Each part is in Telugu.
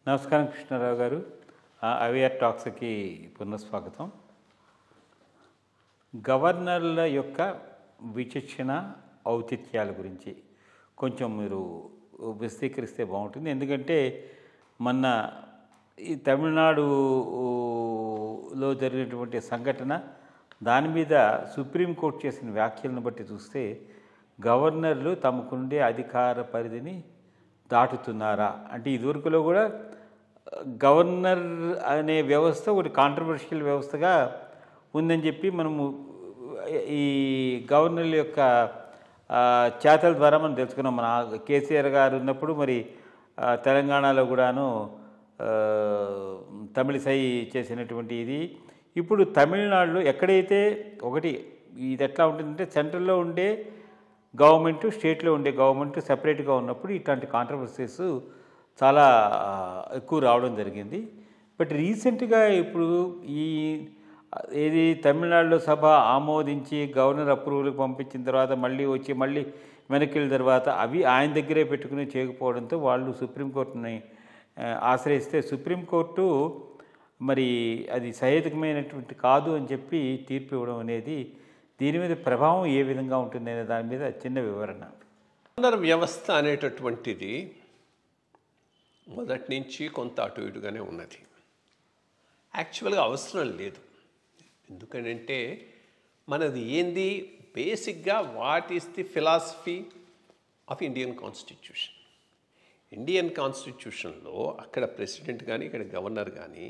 నమస్కారం కృష్ణారావు గారు. అవియర్ టాక్స్కి పునఃస్వాగతం. గవర్నర్ల యొక్క విచక్షణ ఔచిత్యాల గురించి కొంచెం మీరు విశదీకరిస్తే బాగుంటుంది. ఎందుకంటే మొన్న ఈ తమిళనాడులో జరిగినటువంటి సంఘటన, దాని మీద సుప్రీంకోర్టు చేసిన వ్యాఖ్యలను బట్టి చూస్తే గవర్నర్లు తమకుండే అధికార పరిధిని దాటుతున్నారా అంటే, ఇదివరకులో కూడా గవర్నర్ అనే వ్యవస్థ ఒకటి కాంట్రవర్షియల్ వ్యవస్థగా ఉందని చెప్పి మనము ఈ గవర్నర్ల యొక్క చేతల ద్వారా మనం తెలుసుకున్నాం. మన కేసీఆర్ గారు ఉన్నప్పుడు మరి తెలంగాణలో కూడాను తమిళిసై చేసినటువంటి ఇది. ఇప్పుడు తమిళనాడులో ఎక్కడైతే ఒకటి ఇది ఎట్లా ఉంటుందంటే, సెంట్రల్లో ఉండే గవర్నమెంటు, స్టేట్లో ఉండే గవర్నమెంట్ సెపరేట్గా ఉన్నప్పుడు ఇట్లాంటి కాంట్రవర్సీస్ చాలా ఎక్కువ రావడం జరిగింది. బట్ రీసెంట్గా ఇప్పుడు ఏది తమిళనాడులో సభ ఆమోదించి గవర్నర్ అప్రూవల్కి పంపించిన తర్వాత మళ్ళీ వెనక్కి వెళ్ళిన తర్వాత అవి ఆయన దగ్గరే పెట్టుకుని చేయకపోవడంతో వాళ్ళు సుప్రీంకోర్టుని ఆశ్రయిస్తే, సుప్రీంకోర్టు మరి అది సహేతుకమైనటువంటి కాదు అని చెప్పి తీర్పు ఇవ్వడం అనేది, దీని మీద ప్రభావం ఏ విధంగా ఉంటుంది అనే దాని మీద చిన్న వివరణ. గవర్నర్ వ్యవస్థ అనేటటువంటిది మొదటి నుంచి కొంత అటు ఇటుగానే ఉన్నది. యాక్చువల్గా అవసరం లేదు. ఎందుకంటే మనది ఏంది, బేసిక్గా what is the philosophy of Indian constitution. Indian కాన్స్టిట్యూషన్లో అక్కడ ప్రెసిడెంట్ కానీ ఇక్కడ గవర్నర్ కానీ,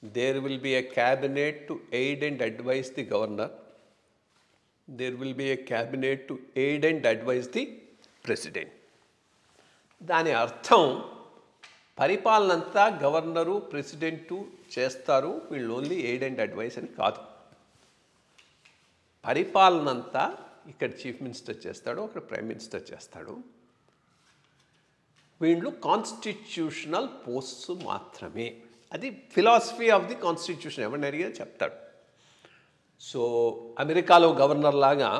there will be a cabinet to aid and advise the governor, there will be a cabinet to aid and advise the president. దాని అర్థం పరిపాలనంతా గవర్నరు ప్రెసిడెంటు చేస్తారు, వీళ్ళు ఓన్లీ ఎయిడ్ అండ్ అడ్వైస్ అని కాదు. పరిపాలనంతా ఇక్కడ చీఫ్ మినిస్టర్ చేస్తాడు, అక్కడ ప్రైమ్ మినిస్టర్ చేస్తాడు. వీళ్ళు కాన్స్టిట్యూషనల్ పోస్ట్స్ మాత్రమే. అది ఫిలాసఫీ ఆఫ్ ది కాన్స్టిట్యూషన్. ఎవరిని అడిగా చెప్తాడు. సో అమెరికాలో గవర్నర్ లాగా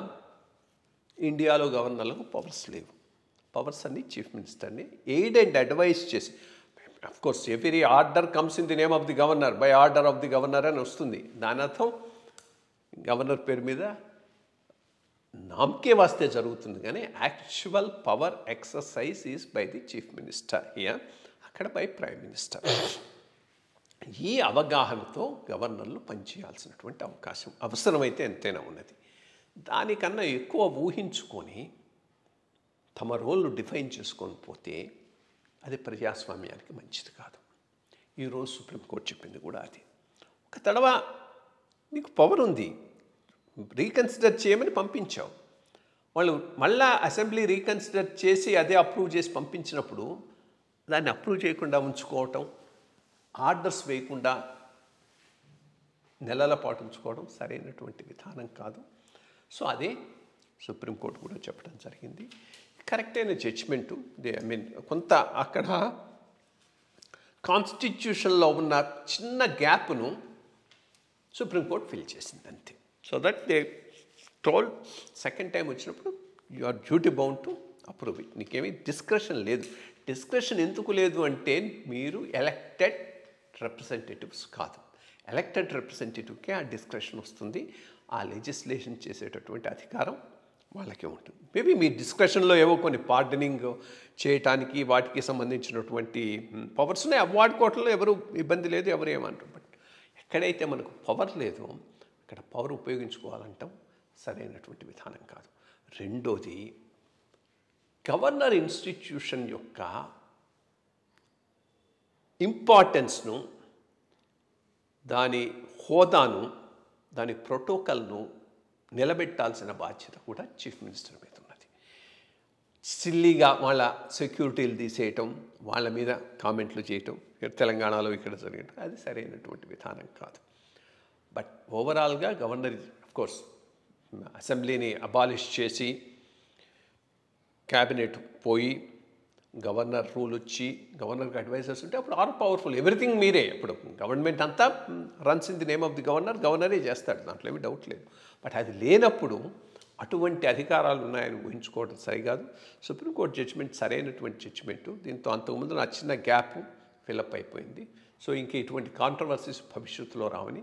ఇండియాలో గవర్నర్లకు పవర్స్ లేవు. పవర్స్ అన్ని చీఫ్ మినిస్టర్ని ఎయిడ్ అండ్ అడ్వైస్ చేసి, of course every order comes in the name of the governor, by order of the governor అని వస్తుంది. దాని అర్థం గవర్నర్ పేరు మీద నామకే వాస్తే జరుగుతుంది, కానీ actual power exercise is by the chief minister here, అక్కడ బై ప్రైమ్ మినిస్టర్. ఈ అవగాహనతో గవర్నర్లు పనిచేయాల్సినటువంటి అవసరమైతే ఎంతైనా ఉన్నది. దానికన్నా ఎక్కువ ఊహించుకొని తమ రోల్ను డిఫైన్ చేసుకొని పోతే అది ప్రజాస్వామ్యానికి మంచిది కాదు. ఈరోజు సుప్రీంకోర్టు చెప్పింది కూడా అది. ఒక తడవ నీకు పవర్ ఉంది, రీకన్సిడర్ చేయమని పంపించావు, వాళ్ళు మళ్ళా అసెంబ్లీ రీకన్సిడర్ చేసి అదే అప్రూవ్ చేసి పంపించినప్పుడు దాన్ని అప్రూవ్ చేయకుండా ఉంచుకోవటం, ఆర్డర్స్ వేయకుండా నెలల పాటు ఉంచుకోవడం సరైనటువంటి విధానం కాదు. సో అదే సుప్రీంకోర్టు కూడా చెప్పడం జరిగింది. కరెక్ట్ అయిన జడ్జ్మెంటు. కొంత అక్కడ కాన్స్టిట్యూషన్లో ఉన్న చిన్న గ్యాప్ను సుప్రీంకోర్టు ఫిల్ చేసింది అంతే. So that they told second time వచ్చినప్పుడు you are duty bound to approve it. నీకేమీ డిస్క్రిషన్ లేదు. డిస్క్రిషన్ ఎందుకు లేదు అంటే, మీరు ఎలక్టెడ్ రిప్రజెంటేటివ్స్ కాదు. ఎలక్టెడ్ రిప్రజెంటేటివ్కే ఆ డిస్క్రిషన్ వస్తుంది. ఆ లెజిస్లేషన్ చేసేటటువంటి అధికారం వాళ్ళకే ఉంటుంది. మేబీ మీ డిస్కషన్లో ఏవో కొన్ని పార్డనింగ్ చేయటానికి వాటికి సంబంధించినటువంటి పవర్స్ ఉన్నాయి, వాడుకోవటంలో ఎవరు ఇబ్బంది లేదు, ఎవరు ఏమంటారు. బట్ ఎక్కడైతే మనకు పవర్ లేదో అక్కడ పవర్ ఉపయోగించుకోవాలంటాం సరైనటువంటి విధానం కాదు. రెండోది, గవర్నర్ ఇన్స్టిట్యూషన్ యొక్క ఇంపార్టెన్స్ను, దాని హోదాను, దాని ప్రోటోకాల్ను నిలబెట్టాల్సిన బాధ్యత కూడా చీఫ్ మినిస్టర్ మీద ఉన్నది. సిల్లీగా వాళ్ళ సెక్యూరిటీలు తీసేయటం, వాళ్ళ మీద కామెంట్లు చేయటం, తెలంగాణలో ఇక్కడ జరిగటం అది సరైనటువంటి విధానం కాదు. బట్ ఓవరాల్గా గవర్నర్ కోర్స్ అసెంబ్లీని అబాలిష్ చేసి క్యాబినెట్ పోయి గవర్నర్ రూల్ వచ్చి గవర్నర్కి అడ్వైజర్స్ ఉంటే అప్పుడు ఆర్ పవర్ఫుల్, ఎవ్రీథింగ్ మీరే. ఇప్పుడు గవర్నమెంట్ అంతా runs in the name of the governor, గవర్నరే చేస్తాడు, దాంట్లో ఏమీ డౌట్ లేదు. బట్ అది లేనప్పుడు అటువంటి అధికారాలు ఉన్నాయని ఊహించుకోవడం సరికాదు. సుప్రీంకోర్టు జడ్జిమెంట్ సరైనటువంటి జడ్జిమెంటు. దీంతో అంతకుముందు నా చిన్న గ్యాప్ ఫిలప్ అయిపోయింది. సో ఇంక ఇటువంటి కాంట్రవర్సీస్ భవిష్యత్తులో రావని